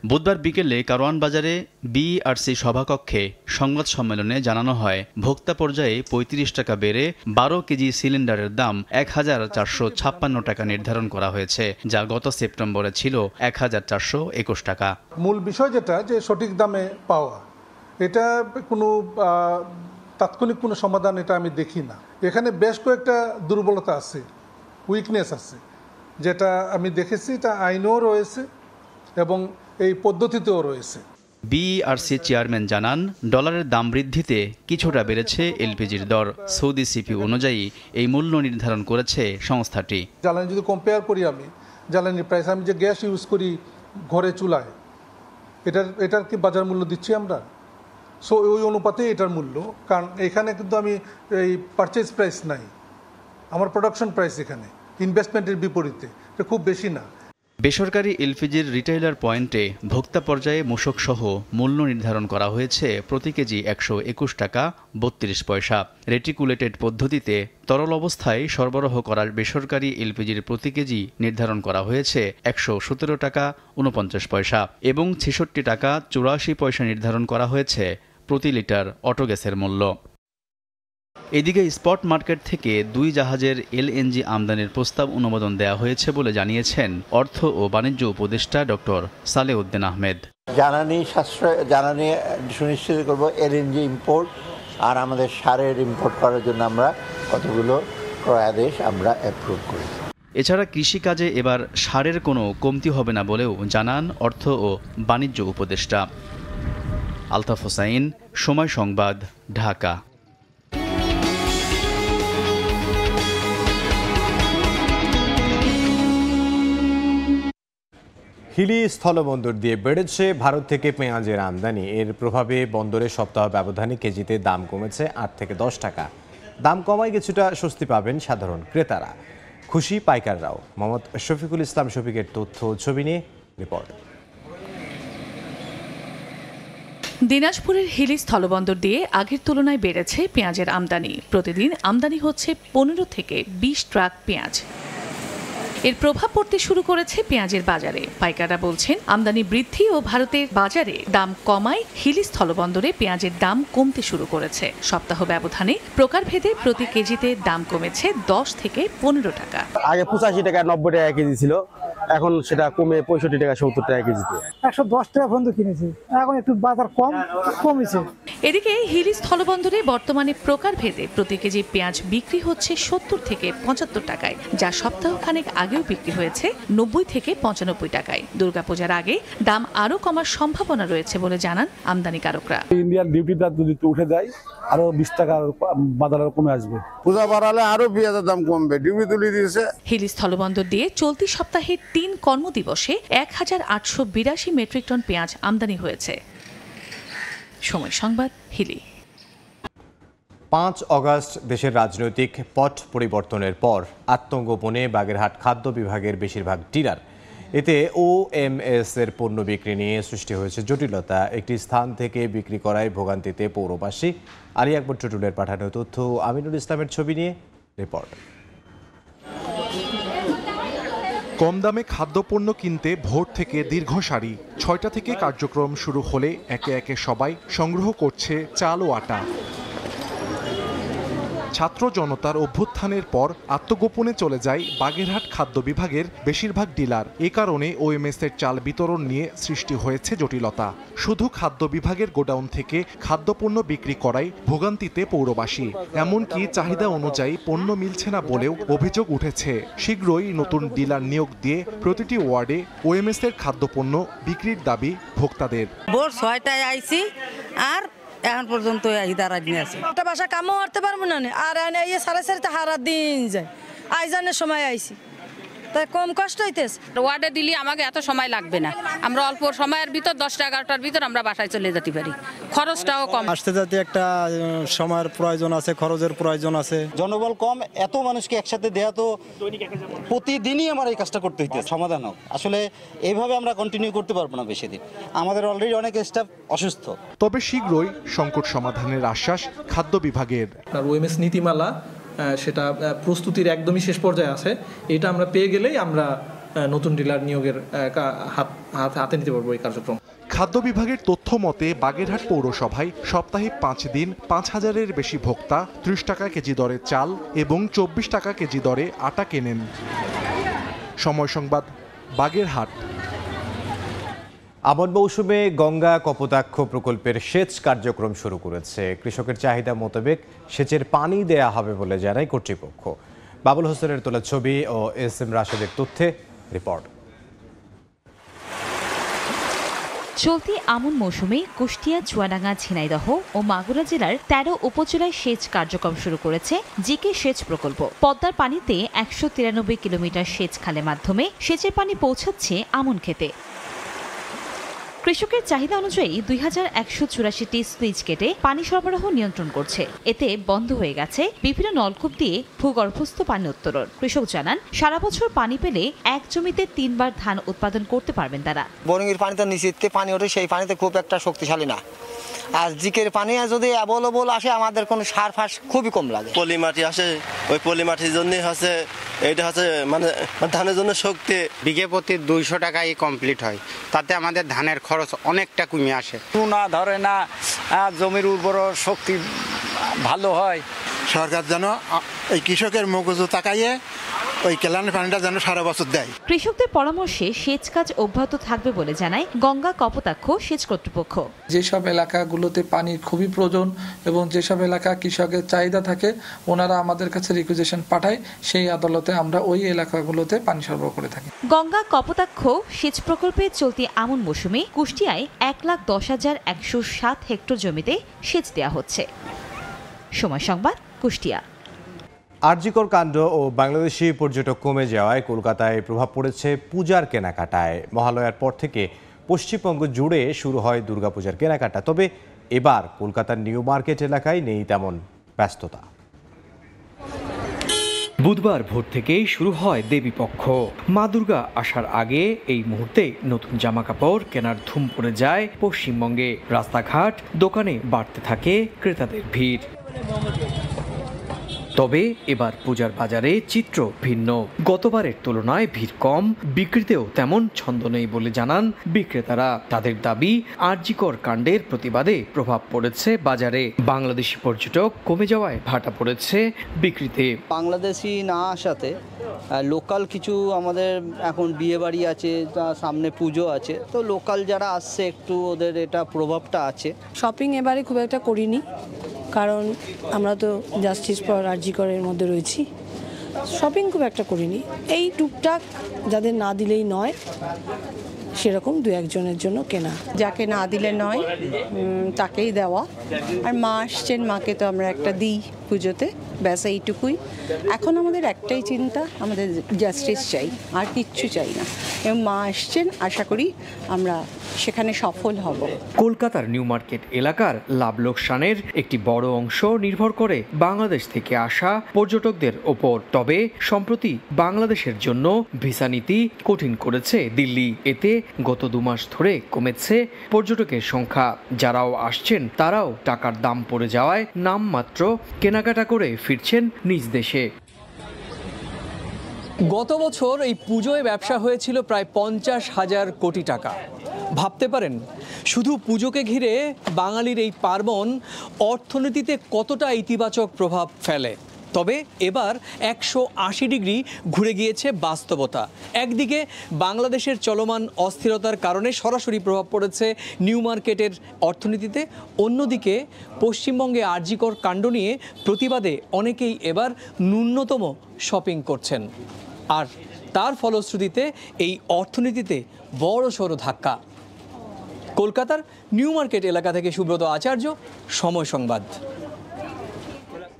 বুধবার বিকেলে কারওয়ান বাজারে বিইআরসি সভাকক্ষে সংবাদ সম্মেলনে জানানো হয় ভোক্তা পর্যায়ে 35 টাকা বেড়ে 12 কেজি সিলিন্ডারের দাম 1456 টাকা নির্ধারণ করা হয়েছে, যা গত সেপ্টেম্বরে ছিল 1421 টাকা। মূল বিষয় যেটা যে সঠিক দামে পাওয়া, এটা কোনো তাৎক্ষণিক কোনো সমাধান এটা আমি দেখি না। এখানে বেশ কয়েকটা দুর্বলতা আছে, উইকনেস আছে, যেটা আমি দেখেছি। এটা আইনেও রয়েছে এবং এই পদ্ধতিতেও রয়েছে। বিইআরসি চেয়ারম্যান জানান, ডলারের দাম বৃদ্ধিতে কিছুটা বেড়েছে এলপিজির দর। সৌদি সিপি অনুযায়ী এই মূল্য নির্ধারণ করেছে সংস্থাটি। জ্বালানি যদি কম্পেয়ার করি, আমি জ্বালানির প্রাইস, আমি যে গ্যাস ইউজ করি ঘরে চুলায়, এটার কি বাজার মূল্য দিচ্ছি আমরা? সো ওই অনুপাতে এটার মূল্য, কারণ এখানে কিন্তু আমি এই পারচেজ প্রাইস নাই, আমার প্রোডাকশন প্রাইস এখানে ইনভেস্টমেন্টের বিপরীতে এটা খুব বেশি না। বেসরকারি এলপিজির রিটেইলার পয়েন্টে ভোক্তা পর্যায়ে মূসক সহ মূল্য নির্ধারণ করা হয়েছে প্রতি কেজি 121 টাকা 32 পয়সা। রেটিকুলেটেড পদ্ধতিতে তরল অবস্থায় সরবরাহ করা বেসরকারি এলপিজির প্রতি কেজি নির্ধারণ করা হয়েছে 117 টাকা 49 পয়সা এবং 66 টাকা 84 পয়সা নির্ধারণ করা হয়েছে প্রতি লিটার অটোগ্যাসের মূল্য। এদিকে স্পট মার্কেট থেকে 2 জাহাজের এলএনজি আমদানির প্রস্তাব অনুমোদন দেওয়া হয়েছে বলে জানিয়েছেন অর্থ ও বাণিজ্য উপদেষ্টা ডক্টর সালেউদ্দিন আহমেদ। জ্বালানি সুনিশ্চিত করব এলএনজি ইম্পোর্ট, আর আমাদের সারের ইম্পোর্ট করার জন্য আমরা কতগুলো ক্রয়াদেশ আমরা অ্যাপ্রুভ করি। এছাড়া কৃষিকাজে এবার সারের কোনো কমতি হবে না বলেও জানান অর্থ ও বাণিজ্য উপদেষ্টা। আলতাফ হোসাইন, সময় সংবাদ, ঢাকা। হিলি স্থলবন্দর দিয়ে বেড়েছে ভারত থেকে পেঁয়াজের আমদানি। এর প্রভাবে বন্দরে সপ্তাহ ব্যবধানে কেজিতে দাম কমেছে 8 থেকে 10 টাকা। দাম কমায় কিছুটা স্বস্তি পাবেন সাধারণ ক্রেতারা, খুশি পাইকাররাও। মোহাম্মদ শফিকুল ইসলাম শফিকের তথ্য ছবি নিয়ে রিপোর্ট। দিনাজপুরের হিলি স্থলবন্দর দিয়ে আগের তুলনায় বেড়েছে পেঁয়াজের আমদানি। প্রতিদিন আমদানি হচ্ছে 15 থেকে 20 ট্রাক পেঁয়াজ। এর প্রভাব পড়তে শুরু করেছে পেঁয়াজের বাজারে। পাইকাররা বলছেন, আমদানি বৃদ্ধি ও ভারতের বাজারে দাম কমায় হিলি স্থলবন্দরে পেঁয়াজের দাম কমতে শুরু করেছে। সপ্তাহ ব্যবধানে প্রকারভেদে প্রতি কেজিতে দাম কমেছে 10 থেকে 15 টাকা। আগে 85 টাকা 90 টাকা কেজি ছিল, এখন সেটা কমে 65 টাকা 70 টাকা কেজিতে। 110 টাকা পর্যন্ত কিনেছি, এখন একটু বাজার কমেছে। এদিকে হিলি স্থলবন্দরে বর্তমানে প্রকারভেদে প্রতি কেজি পেঁয়াজ বিক্রি হচ্ছে 70 থেকে 75 টাকায়, যা সপ্তাহখানেক আগেও বিক্রি হয়েছে 90 থেকে 95 টাকায়। দুর্গাপূজার আগে দাম আরও কমার সম্ভাবনা রয়েছে বলে জানান আমদানিকারকরা। ইন্ডিয়ান ডিউটিটা যদি উঠে দেয় আরো 20 টাকা বাজার কমে আসবে। পূজা বাড়ালে আরো পেঁয়াজের দাম কমবে, ডিউটি তুলে দিয়েছে। হিলি স্থলবন্দর দিয়ে চলতি সপ্তাহে 3 কর্মদিবসে 1882 মেট্রিক টন পেঁয়াজ আমদানি হয়েছে। সময় সংবাদ, হিলি। 5 অগস্ট দেশের রাজনৈতিক পট পরিবর্তনের পর আত্মগোপনে বাগেরহাট খাদ্য বিভাগের বেশিরভাগ ডিলার। এতে ওএমএস এর পণ্য বিক্রি নিয়ে সৃষ্টি হয়েছে জটিলতা। একটি স্থান থেকে বিক্রি করায় ভোগান্তিতে পৌরবাসী। আলী আকবর টুটুলের পাঠানো তথ্য, আমিনুল ইসলামের ছবি নিয়ে রিপোর্ট। কম দামে খাদ্যপণ্য কিনতে ভোর থেকে দীর্ঘ সারি। 6টা থেকে কার্যক্রম শুরু হলে একে একে সবাই সংগ্রহ করছে চাল ও আটা। ছাত্র জনতার অভ্যুত্থানের পর আত্মগোপনে চলে যায় বাগেরহাট খাদ্য বিভাগের বেশিরভাগ ডিলার। এ কারণে ওএমএস এর চাল বিতরণ নিয়ে সৃষ্টি হয়েছে জটিলতা। শুধু খাদ্য বিভাগের গোডাউন থেকে খাদ্যপণ্য বিক্রি করায় ভোগান্তিতে পৌরবাসী। এমনকি চাহিদা অনুযায়ী পণ্য মিলছে না বলেও অভিযোগ উঠেছে। শীঘ্রই নতুন ডিলার নিয়োগ দিয়ে প্রতিটি ওয়ার্ডে ওএমএস এর খাদ্যপণ্য বিক্রির দাবি ভোক্তাদের। ভোর 6টায় আইছি আর এখন পর্যন্ত একটা বাসা কামও করতে পারবো না, আর এই 4:30 হারা দিন যায়। আইজানের সময় আইছি, তাই কম কষ্ট হইতেছে। ওয়ার্ডে দিলে আমাকে এত সময় লাগবে না, আমরা অল্প সময়ের ভিতর 10টা 11টার ভিতর আমরা বাসায় চলে যেতে পারি, খরচটাও কম। আসতে যেতে একটা সময়ের প্রয়োজন আছে, খরচের প্রয়োজন আছে। জনবল কম, এত মানুষকে একসাথে দেয়া তো প্রতিদিনই আমার এই কাজটা করতে হইতে সমাধান হোক। আসলে এইভাবে আমরা কন্টিনিউ করতে পারবো না বেশি দিন, আমাদের অলরেডি অনেক স্টাফ অসুস্থ। তবে শীঘ্রই সংকট সমাধানের আশ্বাস খাদ্য বিভাগের। ওএমএস নীতিমালা সেটা প্রস্তুতির একদমই শেষ পর্যায়ে আছে, এটা আমরা পেয়ে গেলেই আমরা নতুন ডিলার নিয়োগের হাতে নিতে পারবো এই কার্যক্রম। খাদ্য বিভাগের তথ্য মতে বাগেরহাট পৌরসভায় সপ্তাহে 5 দিন 5,000-এর বেশি ভোক্তা 30 টাকা কেজি দরে চাল এবং 24 টাকা কেজি দরে আটা কেনেন। সময় সংবাদ, বাগেরহাট। আমন মৌসুমে গঙ্গা কপোতাক্ষ প্রকল্পের সেচ কার্যক্রম শুরু করেছে। কৃষকের চাহিদা মোতাবেক সেচের পানি দেয়া হবে বলে জানায় কর্তৃপক্ষ। বাবুল হোসেনের তোলা ছবি ও এস.এম. রাশেদের তথ্যে রিপোর্ট। চলতি আমন মৌসুমে কুষ্টিয়া, চুয়াডাঙ্গা, ঝিনাইদহ ও মাগুরা জেলার 13 উপজেলায় সেচ কার্যক্রম শুরু করেছে জিকে সেচ প্রকল্প। পদ্মার পানিতে 193 কিলোমিটার সেচ খালের মাধ্যমে সেচের পানি পৌঁছাচ্ছে আমন খেতে। কৃষকের চাহিদা অনুযায়ী 2184টি সুইচ কেটে পানি সরবরাহ নিয়ন্ত্রণ করছে। এতে বন্ধ হয়ে গেছে বিভিন্ন নলকূপ দিয়ে ভূগর্ভস্থ পানি উত্তোলন। কৃষক জানান, সারা বছর পানি পেলে এক জমিতে 3 বার ধান উৎপাদন করতে পারবেন তারা। বোরিংয়ের পানি তো নিচেতে পানি ওঠে, সেই পানিতে খুব একটা শক্তিশালী না। আর জিকের পানি যদি অ্যাভেলেবল আসে, আমাদের কোনো সার ফাঁস খুবই কম লাগে। পলি মাটি আসে, ওই পলি মাটির জন্যই হচ্ছে এটা হচ্ছে মানে ধানের জন্য শক্তি। বিঘে প্রতি 200 টাকায় কমপ্লিট হয়, তাতে আমাদের ধানের খরচ অনেকটা কমে আসে। না ধরে না, জমির উর্বর শক্তি ভালো হয়। সরকার যেন এই কৃষকের মগজু তাকাইয়ে ওই কেলানের পানিটা যেন সারা বছর দেয়। কৃষকদের পরামর্শে সেচ কাজ অব্যাহত থাকবে বলে জানায় গঙ্গা কপোতাক্ষ সেচ কর্তৃপক্ষ। যেসব এলাকাগুলোতে পানির খুবই প্রয়োজন এবং যেসব এলাকা কৃষকের চাহিদা থাকে, ওনারা আমাদের কাছে রিকুইজিশন পাঠায়, সেই আদালতে আমরা ওই এলাকাগুলোতে পানি সরবরাহ করে থাকি। গঙ্গা কপোতাক্ষ সেচ প্রকল্পে চলতি আমন মৌসুমে কুষ্টিয়ায় 1,10,107 হেক্টর জমিতে সেচ দেওয়া হচ্ছে। সময় সংবাদ, কুষ্টিয়া। আরজিকর কাণ্ড ও বাংলাদেশি পর্যটক কমে যাওয়ায় কলকাতায় প্রভাব পড়েছে পূজার কেনাকাটায়। মহালয়ার পর থেকে পশ্চিমবঙ্গ জুড়ে শুরু হয় দুর্গাপূজার কেনাকাটা। তবে এবার কলকাতার নিউ মার্কেট এলাকায় নেই তেমন ব্যস্ততা। বুধবার ভোর থেকেই শুরু হয় দেবীপক্ষ। মা দুর্গা আসার আগে এই মুহূর্তে নতুন জামাকাপড় কেনার ধুম পড়ে যায় পশ্চিমবঙ্গে। রাস্তাঘাট, দোকানে বাড়তে থাকে ক্রেতাদের ভিড়। তবে এবার পূজার বাজারে চিত্র ভিন্ন। গতবারের তুলনায় ভিড় কম, বিক্রিতেও তেমন ছন্দ নেই বলে জানান বিক্রেতারা। তাদের দাবি, আরজিকর কাণ্ডের প্রতিবাদে প্রভাব পড়েছে বাজারে। বাংলাদেশি পর্যটক কমে যাওয়ায় ভাটা পড়েছে বিক্রিতে। বাংলাদেশি না আসাতে লোকাল কিছু, আমাদের এখন বিয়ে বাড়ি আছে, সামনে পুজো আছে, তো লোকাল যারা আসছে একটু ওদের এটা প্রভাবটা আছে। শপিং এবারে খুব একটা করিনি, কারণ আমরা তো জাস্টিস ফর আরজিকরের মধ্যে রয়েছি। শপিং খুব একটা করিনি, এই টুকটাক যাদের না দিলেই নয় সেরকম 2-1 জন্য কেনা। যাকে না দিলে নয় তাকেই দেওয়া। আর মা আসছেন, মাকে তো আমরা একটা দিই পুজোতে, ব্যাস এইটুকুই। এখন আমাদের একটাই চিন্তা, আমাদের জাস্টিস চাই, আর কিচ্ছু চাই না। এবং মা আসছেন, আশা করি আমরা সেখানে সফল হব। কলকাতার নিউ মার্কেট এলাকার লাভ লোকসানের একটি বড় অংশ নির্ভর করে বাংলাদেশ থেকে আসা পর্যটকদের ওপর। তবে সম্প্রতি বাংলাদেশের জন্য ভিসা নীতি কঠিন করেছে দিল্লি। এতে গত 2 মাস ধরে কমেছে পর্যটকের সংখ্যা। যারাও আসছেন তারাও টাকার দাম পড়ে যাওয়ায় নামমাত্র কেনাকাটা করে ফিরছেন নিজ দেশে। গত বছর এই পুজোয় ব্যবসা হয়েছিল প্রায় 50,000 কোটি টাকা। ভাবতে পারেন শুধু পুজোকে ঘিরে বাঙালির এই পার্বণ অর্থনীতিতে কতটা ইতিবাচক প্রভাব ফেলে। তবে এবার 180 ডিগ্রি ঘুরে গিয়েছে বাস্তবতা। একদিকে বাংলাদেশের চলমান অস্থিরতার কারণে সরাসরি প্রভাব পড়েছে নিউ মার্কেটের অর্থনীতিতে, অন্যদিকে পশ্চিমবঙ্গে আরজিকর কাণ্ড নিয়ে প্রতিবাদে অনেকেই এবার ন্যূনতম শপিং করছেন। আর তার ফলশ্রুতিতে এই অর্থনীতিতে বড়সড় ধাক্কা। কলকাতার নিউ মার্কেট এলাকা থেকে সুব্রত আচার্য, সময় সংবাদ।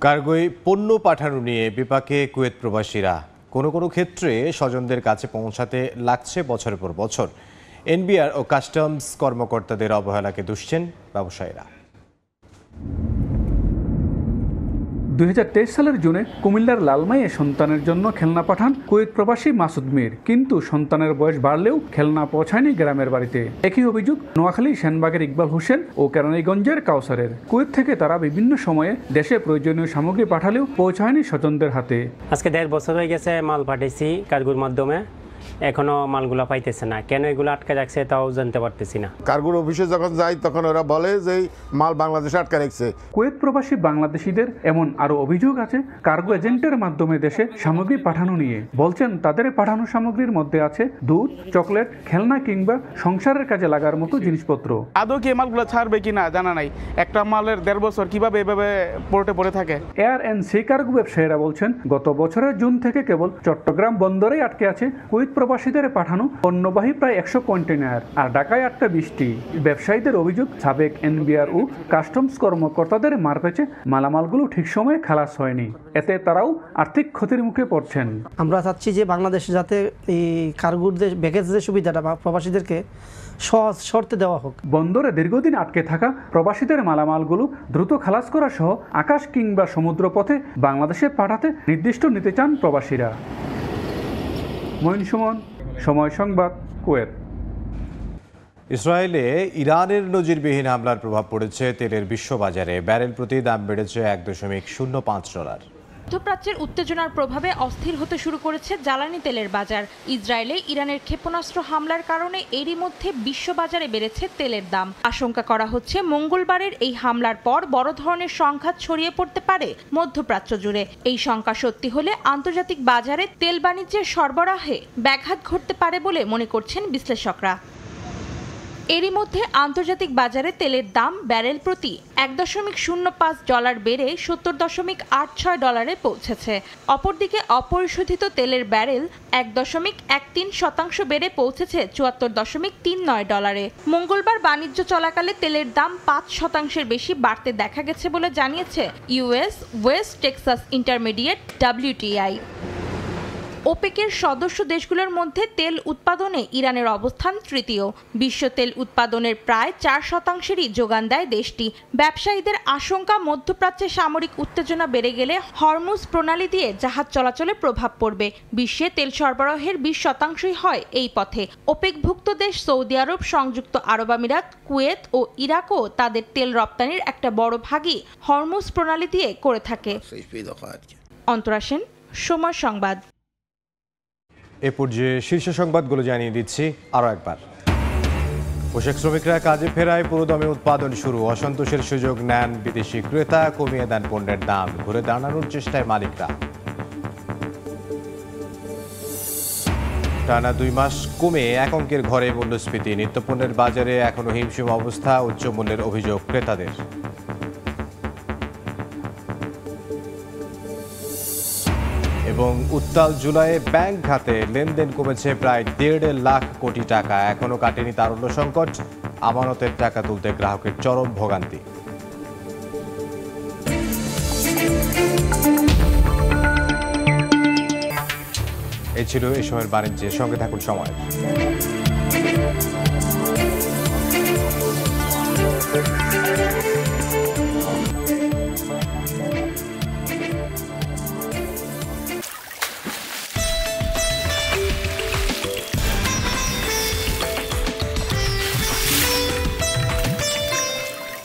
কার্গোয় পণ্য পাঠানো নিয়ে বিপাকে কুয়েত প্রবাসীরা। কোনো কোনো ক্ষেত্রে স্বজনদের কাছে পৌঁছাতে লাগছে বছরের পর বছর। এনবিআর ও কাস্টমস কর্মকর্তাদের অবহেলাকে দুষছেন ব্যবসায়ীরা। 2023 সালের জুনে কুমিল্লার লালমাইয়ে সন্তানের জন্য খেলনা পাঠান কুয়েত প্রবাসী মাসুদ মির, কিন্তু সন্তানের বয়স বাড়লেও খেলনা পৌঁছায়নি গ্রামের বাড়িতে। একই অভিযোগ নোয়াখালী সেনবাগের ইকবাল হোসেন ও কেরানীগঞ্জের কাউসারের। কুয়েত থেকে তারা বিভিন্ন সময়ে দেশে প্রয়োজনীয় সামগ্রী পাঠালেও পৌঁছায়নি স্বজনদের হাতে। আজকে 1.5 বছর হয়ে গেছে মাল পাঠাইছি কার্গোর মাধ্যমে, এখনো মালগুলো পাইতেছে না। কেন এগুলো আটকে রাখছে তাও জানতে পারতেছি না। কার্গোর অফিসে যখন যাই তখন ওরা বলে যে মাল বাংলাদেশে আটকে রাখছে। কুয়েত প্রবাসী বাংলাদেশিদের এমন আরো অভিযোগ আছে কার্গো এজেন্টের মাধ্যমে দেশে সামগ্রী পাঠানো নিয়ে। বলছেন তাদের পাঠানো সামগ্রীর মধ্যে আছে দুধ, চকলেট, খেলনা কিংবা সংসারের কাজে লাগার মতো জিনিসপত্র। আদৌ কি মালগুলো ছাড়বে কিনা জানা নাই। একটা মালের 1.5 বছর কিভাবে এভাবে পোর্টে পড়ে থাকে। এয়ার অ্যান্ড সি কার্গো ব্যবসায়ীরা বলছেন গত বছরের জুন থেকে কেবল চট্টগ্রাম বন্দরেই আটকে আছে কুয়েত প্রবাসীদের পাঠানো পণ্যবাহী প্রায় 100 কন্টেনার, আর ঢাকায় 8টা-20টি। ব্যবসায়ীদের অভিযোগ সাবেক এনবিআর ও কাস্টমস কর্মকর্তাদের মারপেচে মালামালগুলো ঠিক সময়ে খালাস হয়নি। এতে তারাও আর্থিক ক্ষতির মুখে পড়ছেন। আমরা চাচ্ছি যে বাংলাদেশে যাতে এই কার্গোর ব্যাগেজের সুবিধাটা বা প্রবাসীদেরকে সহজ শর্তে দেওয়া হোক। বন্দরে দীর্ঘদিন আটকে থাকা প্রবাসীদের মালামালগুলো দ্রুত খালাস করা সহ আকাশ কিংবা সমুদ্র পথে বাংলাদেশে পাঠাতে নির্দিষ্ট নিতে চান প্রবাসীরা। মঈন সুমন, সময় সংবাদ, কুয়েত। ইসরায়েলে ইরানের নজিরবিহীন হামলার প্রভাব পড়েছে তেলের বিশ্ববাজারে। ব্যারেল প্রতি দাম বেড়েছে $1.05। মধ্যপ্রাচ্যের উত্তেজনার প্রভাবে অস্থির হতে শুরু করেছে জ্বালানি তেলের বাজার। ইসরায়েলে ইরানের ক্ষেপণাস্ত্র হামলার কারণে এরই মধ্যে বিশ্ববাজারে বেড়েছে তেলের দাম। আশঙ্কা করা হচ্ছে মঙ্গলবারের এই হামলার পর বড় ধরনের সংঘাত ছড়িয়ে পড়তে পারে মধ্যপ্রাচ্য জুড়ে। এই শঙ্কা সত্যি হলে আন্তর্জাতিক বাজারে তেল বাণিজ্যের সরবরাহে ব্যাঘাত ঘটতে পারে বলে মনে করছেন বিশ্লেষকরা। এরই মধ্যে আন্তর্জাতিক বাজারে তেলের দাম ব্যারেল প্রতি $1.05 বেড়ে $70.86 পৌঁছেছে। অপরদিকে অপরিশোধিত তেলের ব্যারেল 1.13% বেড়ে পৌঁছেছে $74.39। মঙ্গলবার বাণিজ্য চলাকালে তেলের দাম 5% বেশি বাড়তে দেখা গেছে বলে জানিয়েছে US West Texas intermediate WTI। ওপেকের সদস্য দেশগুলোর মধ্যে তেল উৎপাদনে ইরানের অবস্থান তৃতীয়। বিশ্ব তেল উৎপাদনের প্রায় 4%-ই যোগান দেয় দেশটি। ব্যবসায়ীদের আশঙ্কা মধ্যপ্রাচ্যে সামরিক উত্তেজনা বেড়ে গেলে হরমুজ প্রণালী দিয়ে জাহাজ চলাচলে প্রভাব পড়বে। বিশ্বে তেল সরবরাহের 20%ই হয় এই পথে। ওপেকভুক্ত দেশ সৌদি আরব, সংযুক্ত আরব আমিরাত, কুয়েত ও ইরাকও তাদের তেল রপ্তানির একটা বড় ভাগই হরমুজ প্রণালী দিয়ে করে থাকে। অন্তরা সেন, সময় সংবাদ। এ পর্যায়ে শীর্ষ সংবাদগুলো জানিয়ে দিচ্ছি আরও একবার। পোশাক শ্রমিকরা কাজে ফেরায় পুরোদমে উৎপাদন শুরু। অসন্তোষের সুযোগ নেন বিদেশি ক্রেতা, কমিয়ে দেন পণ্যের দাম। ঘুরে দাঁড়ানোর চেষ্টায় মালিকরা। টানা 2 মাস কমে এক অঙ্কের ঘরে মূল্যস্ফীতি। নিত্যপণ্যের বাজারে এখনো হিমশিম অবস্থা। উচ্চ মূল্যের অভিযোগ ক্রেতাদের। এবং উত্তাল জুলাইয়ে ব্যাংক খাতে লেনদেন কমেছে প্রায় 1.5 লাখ কোটি টাকা। এখনো কাটেনি তারল্য সংকট। আমানতের টাকা তুলতে গ্রাহকের চরম ভোগান্তি। এই ছিল এই সময়ের বাণিজ্যের সঙ্গে থাকুন সময়।